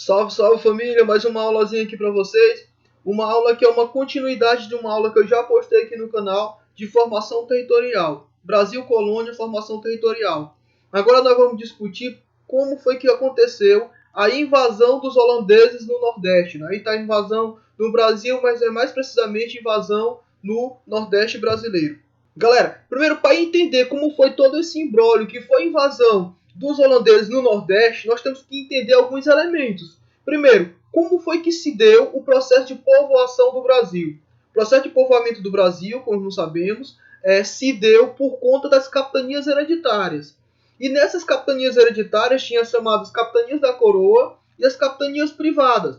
Salve, salve família, mais uma aulazinha aqui para vocês. Uma aula que é uma continuidade de uma aula que eu já postei aqui no canal de formação territorial. Brasil Colônia, formação territorial. Agora nós vamos discutir como foi que aconteceu a invasão dos holandeses no Nordeste. Aí está a invasão no Brasil, mas é mais precisamente invasão no Nordeste brasileiro. Galera, primeiro para entender como foi todo esse imbróglio, que foi a invasão dos holandeses no Nordeste, nós temos que entender alguns elementos. Primeiro, como foi que se deu o processo de povoação do Brasil? O processo de povoamento do Brasil, como nós sabemos, se deu por conta das capitanias hereditárias. E nessas capitanias hereditárias tinha as chamadas capitanias da coroa e as capitanias privadas.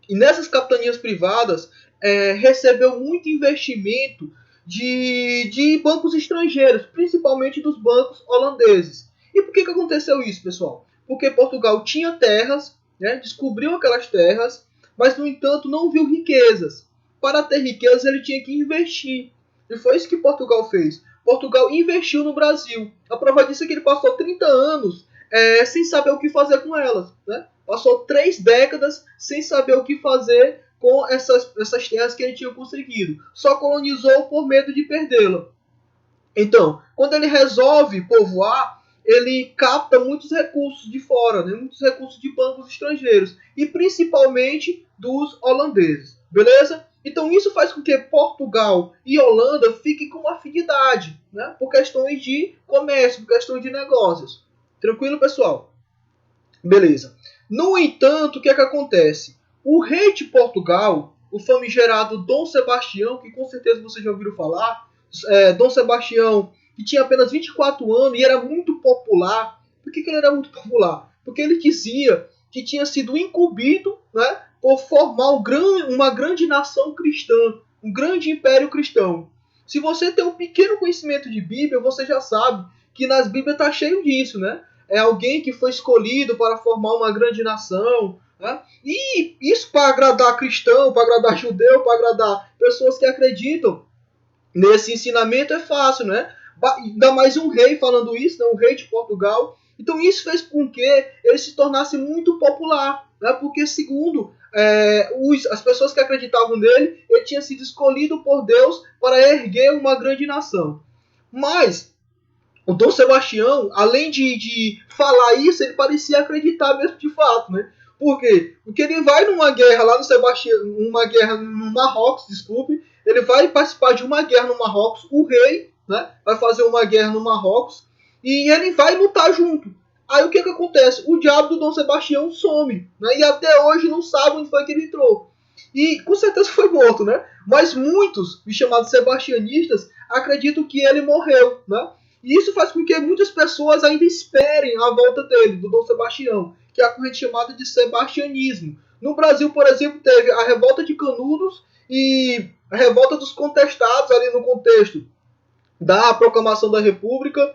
E nessas capitanias privadas recebeu muito investimento de bancos estrangeiros, principalmente dos bancos holandeses. E por que aconteceu isso, pessoal? Porque Portugal tinha terras, né, descobriu aquelas terras, mas, no entanto, não viu riquezas. Para ter riquezas, ele tinha que investir. E foi isso que Portugal fez. Portugal investiu no Brasil. A prova disso é que ele passou 30 anos sem saber o que fazer com elas. Né? Passou 3 décadas sem saber o que fazer com essas terras que ele tinha conseguido. Só colonizou por medo de perdê-la. Então, quando ele resolve povoar, ele capta muitos recursos de fora, né? Muitos recursos de bancos estrangeiros, e principalmente dos holandeses. Beleza? Então isso faz com que Portugal e Holanda fiquem com uma afinidade, né? Por questões de comércio, por questões de negócios. Tranquilo, pessoal? Beleza. No entanto, o que é que acontece? O rei de Portugal, o famigerado Dom Sebastião, que com certeza vocês já ouviram falar, Dom Sebastião, que tinha apenas 24 anos e era muito popular. Por que ele era muito popular? Porque ele dizia que tinha sido incumbido, né, por formar uma grande nação cristã, um grande império cristão. Se você tem um pequeno conhecimento de Bíblia, você já sabe que nas Bíblias está cheio disso, né? É alguém que foi escolhido para formar uma grande nação, né? E isso para agradar cristão, para agradar judeu, para agradar pessoas que acreditam nesse ensinamento é fácil, né? Ainda mais um rei falando isso, né? Um rei de Portugal. Então isso fez com que ele se tornasse muito popular, né? Porque segundo as pessoas que acreditavam nele, ele tinha sido escolhido por Deus para erguer uma grande nação. Mas o Dom Sebastião, além de falar isso, ele parecia acreditar mesmo de fato, né? Por quê? Porque ele vai numa guerra lá no Sebastião, uma guerra no Marrocos, desculpe, ele vai participar de uma guerra no Marrocos, o rei, né, vai fazer uma guerra no Marrocos, e ele vai lutar junto. Aí o que acontece? O diabo do Dom Sebastião some, né, e até hoje não sabe onde foi que ele entrou. E com certeza foi morto, né? Mas muitos, chamados sebastianistas, acreditam que ele morreu, né? E isso faz com que muitas pessoas ainda esperem a volta dele, do Dom Sebastião, que é a corrente chamada de sebastianismo. No Brasil, por exemplo, teve a revolta de Canudos e a revolta dos contestados ali no contexto da proclamação da República,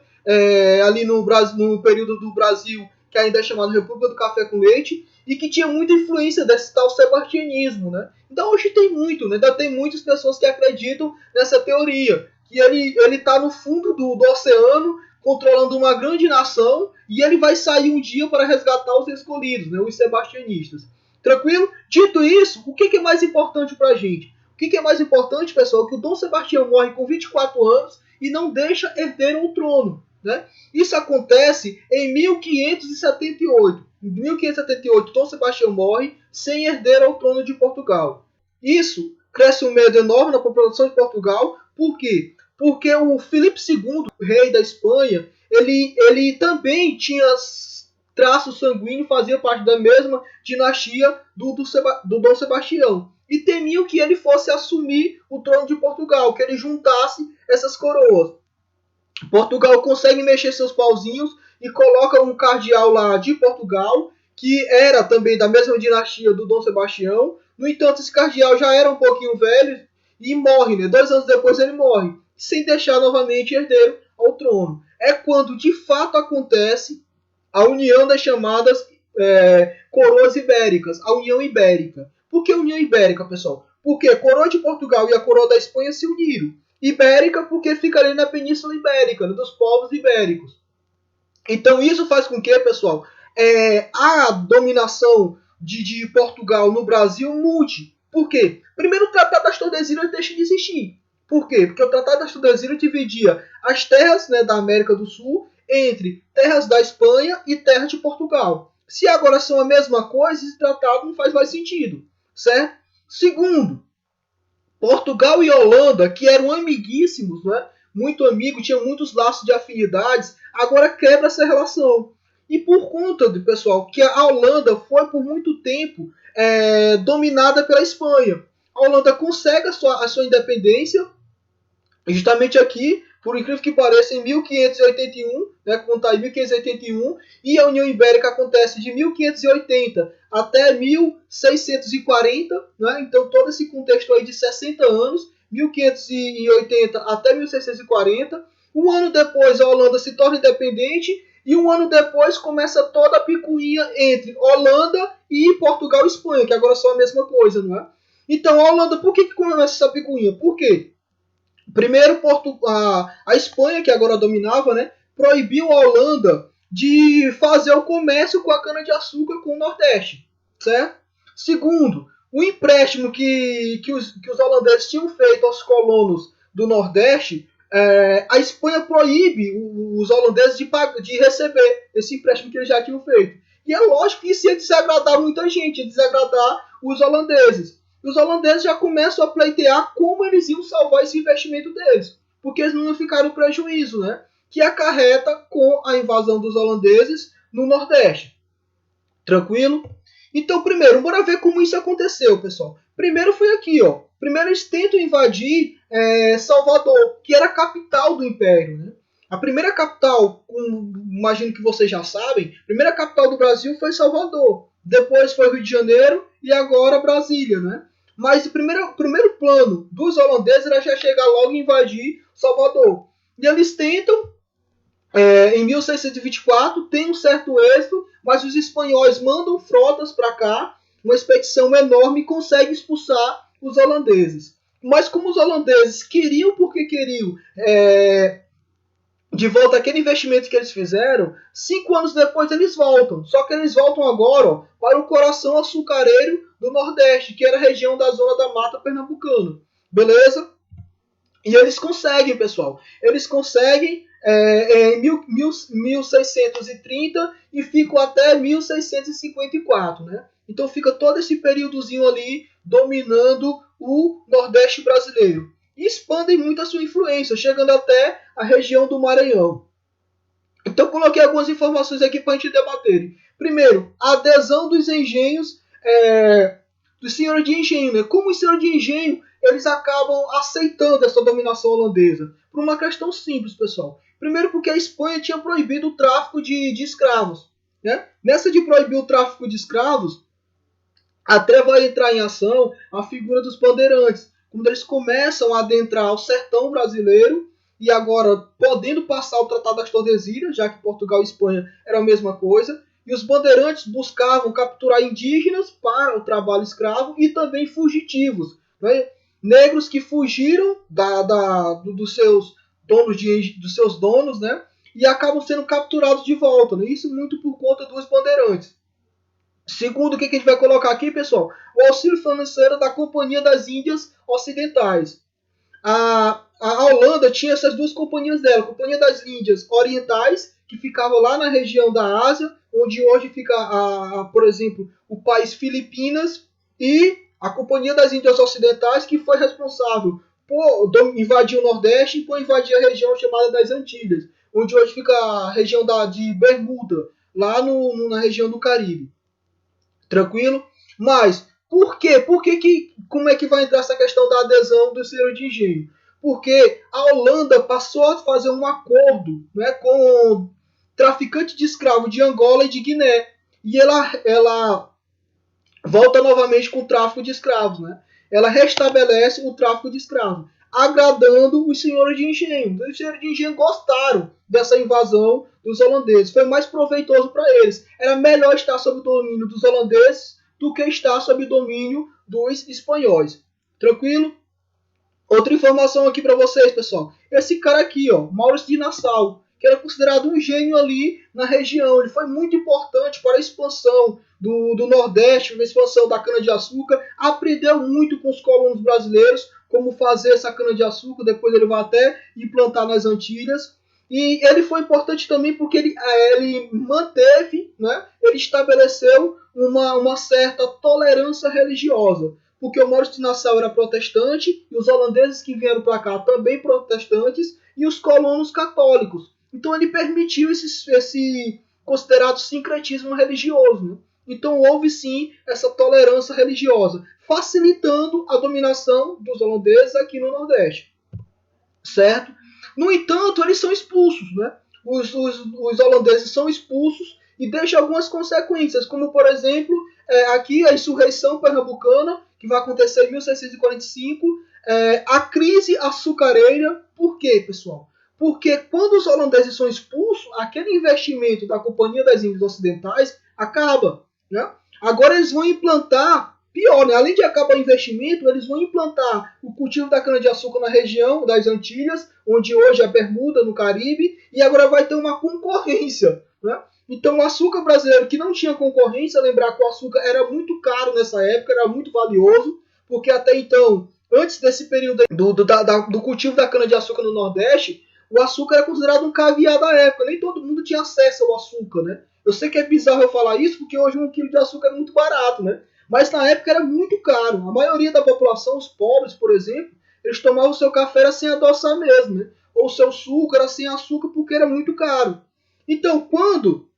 ali no período do Brasil, que ainda é chamado República do Café com Leite, e que tinha muita influência desse tal sebastianismo, né? Então hoje tem muito, né? Ainda tem muitas pessoas que acreditam nessa teoria, que ele está no fundo do oceano, controlando uma grande nação, e ele vai sair um dia para resgatar os escolhidos, né? Os sebastianistas. Tranquilo? Dito isso, o que é mais importante para a gente? O que é mais importante, pessoal, é que o Dom Sebastião morre com 24 anos e não deixa herdeiro ao trono. Né? Isso acontece em 1578. Em 1578, Dom Sebastião morre sem herdeiro ao trono de Portugal. Isso cresce um medo enorme na população de Portugal. Por quê? Porque o Filipe II, rei da Espanha, ele também tinha traço sanguíneo, fazia parte da mesma dinastia do Dom Sebastião. E temiam que ele fosse assumir o trono de Portugal, que ele juntasse essas coroas. Portugal consegue mexer seus pauzinhos e coloca um cardeal lá de Portugal, que era também da mesma dinastia do Dom Sebastião. No entanto, esse cardeal já era um pouquinho velho e morre, né? 2 anos depois ele morre, sem deixar novamente herdeiro ao trono. É quando de fato acontece a união das chamadas coroas ibéricas, a União Ibérica. Por que União Ibérica, pessoal? Porque a coroa de Portugal e a coroa da Espanha se uniram. Ibérica porque fica ali na Península Ibérica, né, dos povos ibéricos. Então isso faz com que, pessoal, a dominação de Portugal no Brasil mude. Por quê? Primeiro, o Tratado das Tordesilhas deixa de existir. Por quê? Porque o Tratado das Tordesilhas dividia as terras, né, da América do Sul entre terras da Espanha e terras de Portugal. Se agora são a mesma coisa, esse tratado não faz mais sentido, certo? Segundo, Portugal e Holanda, que eram amiguíssimos, né? Muito amigos, tinham muitos laços de afinidades, agora quebra essa relação. E por conta do pessoal que a Holanda foi por muito tempo dominada pela Espanha. A Holanda consegue a sua independência, justamente aqui, por incrível que pareça, em 1581, né, contar em 1581, e a União Ibérica acontece de 1580 até 1640, né, então todo esse contexto aí de 60 anos, 1580 até 1640. Um ano depois a Holanda se torna independente e um ano depois começa toda a picuinha entre Holanda e Portugal e Espanha, que agora são a mesma coisa, não é? Então a Holanda, por que começa essa picuinha? Por quê? Primeiro, a Espanha, que agora dominava, né, proibiu a Holanda de fazer o comércio com a cana-de-açúcar com o Nordeste, certo? Segundo, o empréstimo que os holandeses tinham feito aos colonos do Nordeste, a Espanha proíbe os holandeses de receber esse empréstimo que eles já tinham feito. E é lógico que isso ia desagradar muita gente, ia desagradar os holandeses. Os holandeses já começam a pleitear como eles iam salvar esse investimento deles, porque eles não iam ficar no prejuízo, né? Que acarreta com a invasão dos holandeses no Nordeste. Tranquilo? Então, primeiro, bora ver como isso aconteceu, pessoal. Primeiro foi aqui, ó. Primeiro eles tentam invadir Salvador, que era a capital do Império, né? A primeira capital, imagino que vocês já sabem, a primeira capital do Brasil foi Salvador. Depois foi Rio de Janeiro e agora Brasília, né? Mas o primeiro plano dos holandeses era já chegar logo e invadir Salvador. E eles tentam, em 1624, tem um certo êxito, mas os espanhóis mandam frotas para cá, uma expedição enorme, e conseguem expulsar os holandeses. Mas como os holandeses queriam, porque queriam, de volta aquele investimento que eles fizeram, 5 anos depois eles voltam. Só que eles voltam agora, ó, para o coração açucareiro do Nordeste, que era a região da zona da Mata Pernambucana. Beleza? E eles conseguem, pessoal. Eles conseguem em 1630 e ficam até 1654, né? Então fica todo esse períodozinho ali dominando o Nordeste brasileiro. E expandem muito a sua influência, chegando até a região do Maranhão. Então coloquei algumas informações aqui para a gente debater. Primeiro, a adesão dos engenhos, dos senhores de engenho, né? Como os senhores de engenho eles acabam aceitando essa dominação holandesa? Por uma questão simples, pessoal. Primeiro porque a Espanha tinha proibido o tráfico de escravos, né? Nessa de proibir o tráfico de escravos, até vai entrar em ação a figura dos bandeirantes, quando eles começam a adentrar o sertão brasileiro e agora podendo passar o Tratado das Tordesilhas, já que Portugal e Espanha eram a mesma coisa, e os bandeirantes buscavam capturar indígenas para o trabalho escravo e também fugitivos, né? Negros que fugiram dos seus donos, né? E acabam sendo capturados de volta, né? Isso muito por conta dos bandeirantes. Segundo, o que a gente vai colocar aqui, pessoal? O auxílio financeiro da Companhia das Índias Ocidentais. A Holanda tinha essas duas companhias dela. A Companhia das Índias Orientais, que ficava lá na região da Ásia, onde hoje fica, por exemplo, o país Filipinas, e a Companhia das Índias Ocidentais, que foi responsável por invadir o Nordeste e por invadir a região chamada das Antilhas, onde hoje fica a região de Bermuda, lá na região do Caribe. Tranquilo? Mas, por quê? Como é que vai entrar essa questão da adesão do senhor de engenho? Porque a Holanda passou a fazer um acordo, né, com traficante de escravo de Angola e de Guiné. E ela volta novamente com o tráfico de escravos, né? Ela restabelece o tráfico de escravos, agradando os senhores de engenho. Os senhores de engenho gostaram dessa invasão dos holandeses. Foi mais proveitoso para eles. Era melhor estar sob o domínio dos holandeses do que estar sob o domínio dos espanhóis. Tranquilo? Outra informação aqui para vocês, pessoal. Esse cara aqui, ó, Maurício de Nassau. que era considerado um gênio ali na região. Ele foi muito importante para a expansão do Nordeste, para a expansão da cana-de-açúcar. Aprendeu muito com os colonos brasileiros como fazer essa cana-de-açúcar, depois ele vai até implantar nas Antilhas. E ele foi importante também porque ele manteve, né, ele estabeleceu uma certa tolerância religiosa. Porque o Maurício de Nassau era protestante, e os holandeses que vieram para cá também protestantes, e os colonos católicos. Então ele permitiu esse considerado sincretismo religioso. Né? Então houve sim essa tolerância religiosa, facilitando a dominação dos holandeses aqui no Nordeste. Certo? No entanto, eles são expulsos. Né? Os holandeses são expulsos e deixam algumas consequências, como por exemplo, aqui a insurreição pernambucana, que vai acontecer em 1645, a crise açucareira. Por quê, pessoal? Porque quando os holandeses são expulsos, aquele investimento da Companhia das Índias Ocidentais acaba. Né? Agora eles vão implantar, pior, né? Além de acabar o investimento, eles vão implantar o cultivo da cana-de-açúcar na região das Antilhas, onde hoje é Bermuda, no Caribe, e agora vai ter uma concorrência. Né? Então o açúcar brasileiro, que não tinha concorrência, lembrar que o açúcar era muito caro nessa época, era muito valioso, porque até então, antes desse período do cultivo da cana-de-açúcar no Nordeste, o açúcar era considerado um caviar da época. Nem todo mundo tinha acesso ao açúcar, né? Eu sei que é bizarro eu falar isso, porque hoje 1 quilo de açúcar é muito barato, né? Mas na época era muito caro. A maioria da população, os pobres, por exemplo, eles tomavam o seu café sem adoçar mesmo, né? Ou o seu suco era sem açúcar porque era muito caro. Então, quando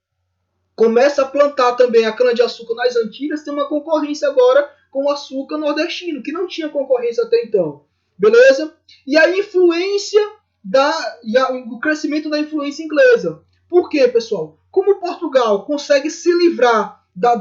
começa a plantar também a cana-de-açúcar nas Antilhas, tem uma concorrência agora com o açúcar nordestino, que não tinha concorrência até então. Beleza? E a influência o crescimento da influência inglesa. Por quê, pessoal? Como Portugal consegue se livrar da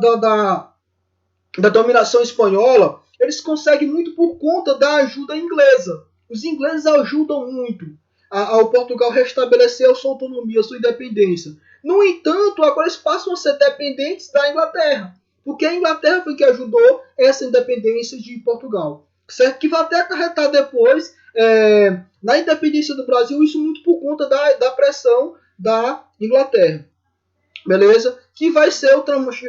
dominação espanhola, eles conseguem muito por conta da ajuda inglesa. Os ingleses ajudam muito ao Portugal restabelecer a sua autonomia, a sua independência. No entanto, agora eles passam a ser dependentes da Inglaterra, porque a Inglaterra foi que ajudou essa independência de Portugal. Certo? Que vai até acarretar depois, na independência do Brasil, isso muito por conta da pressão da Inglaterra. Beleza? Que vai ser o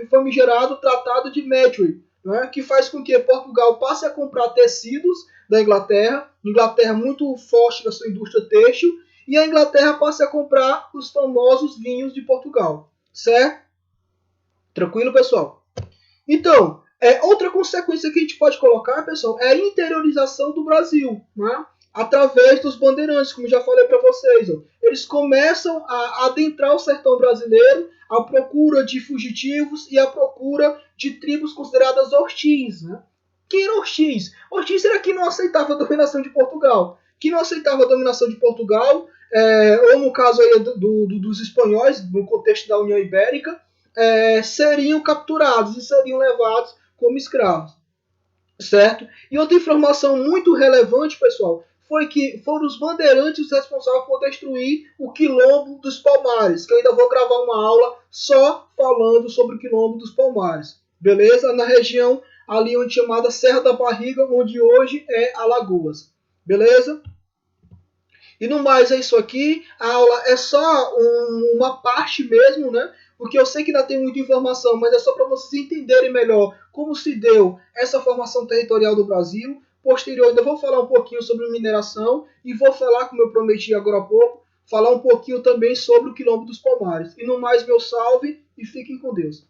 famigerado Tratado de Madrid, né? Que faz com que Portugal passe a comprar tecidos da Inglaterra muito forte na sua indústria têxtil, e a Inglaterra passe a comprar os famosos vinhos de Portugal. Certo? Tranquilo, pessoal? Então, outra consequência que a gente pode colocar, pessoal, é a interiorização do Brasil, né? Através dos bandeirantes, como já falei para vocês. Ó. Eles começam a adentrar o sertão brasileiro à procura de fugitivos e à procura de tribos consideradas hostis. Né? Quem era hostis? Hostis era quem não aceitava a dominação de Portugal. Quem não aceitava a dominação de Portugal, ou no caso aí dos espanhóis, no contexto da União Ibérica, seriam capturados e seriam levados como escravos. Certo? E outra informação muito relevante, pessoal, foi que foram os bandeirantes responsáveis por destruir o Quilombo dos Palmares, que eu ainda vou gravar uma aula só falando sobre o Quilombo dos Palmares. Beleza? Na região ali onde chamada Serra da Barriga, onde hoje é Alagoas. Beleza? E no mais é isso aqui. A aula é só uma parte mesmo, né? Porque eu sei que ainda tem muita informação, mas é só para vocês entenderem melhor como se deu essa formação territorial do Brasil. Posterior, ainda vou falar um pouquinho sobre mineração e vou falar, como eu prometi agora há pouco, falar um pouquinho também sobre o Quilombo dos Palmares. E no mais, meu salve e fiquem com Deus.